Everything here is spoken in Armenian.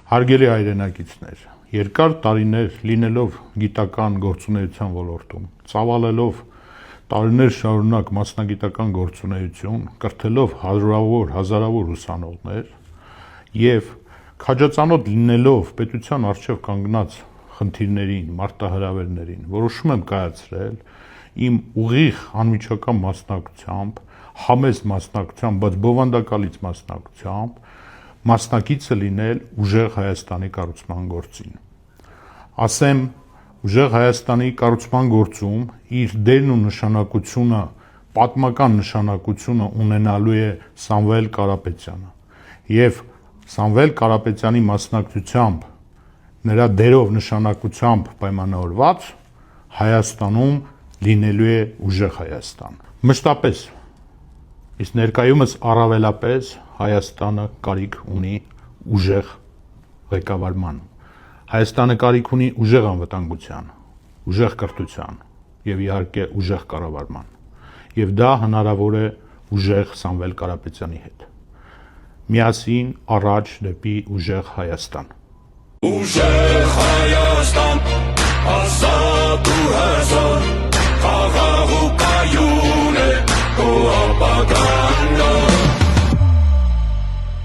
Հարգելի հայրենակիցներ, երկար տարիներ լինելով գիտական գործունեության ոլորտում, ծավալելով տարիներ շարունակ մասնագիտական գործունեություն, կրթելով հարյուրավոր, հազարավոր ուսանողներ եւ քաջածանոթ լինելով պետության առջև կանգնած խնդիրներին, մարտահրավերներին, որոշում եմ կայացրել իմ ուղիղ անմիջական մասնակցությամբ, համեստ մասնակցությամբ, բայց բովանդակալից մասնակցությամբ մասնակիցը լինել ուժեղ Հայաստանի կառուցման գործին։ Ասեմ, ուժեղ Հայաստանի կառուցման գործում իր դերն ու նշանակությունը, պատմական նշանակությունը ունենալու է Սամվել Կարապետյանը եւ Սամվել Կարապետյանի մասնակցությամբ, նրա դերով նշանակությամբ պայմանավորված Հայաստանում լինելու է ուժեղ Հայաստան։ Մշտապես, իսկ ներկայումս առավելապես Հայաստանը կարիք ունի ուժեղ ղեկավարման։ Հայաստանը կարիք ունի ուժեղ անվտանգության, ուժեղ կրթության եւ իհարկե ուժեղ կառավարման։ Եվ դա հնարավոր է ուժեղ Սամվել Կարապետյանի հետ։ Միասին առաջ դեպի ուժեղ Հայաստան։ Ուժեղ Հայաստան, ազատ ու հզոր, խաղաղ ու կայուն է, ու ապագա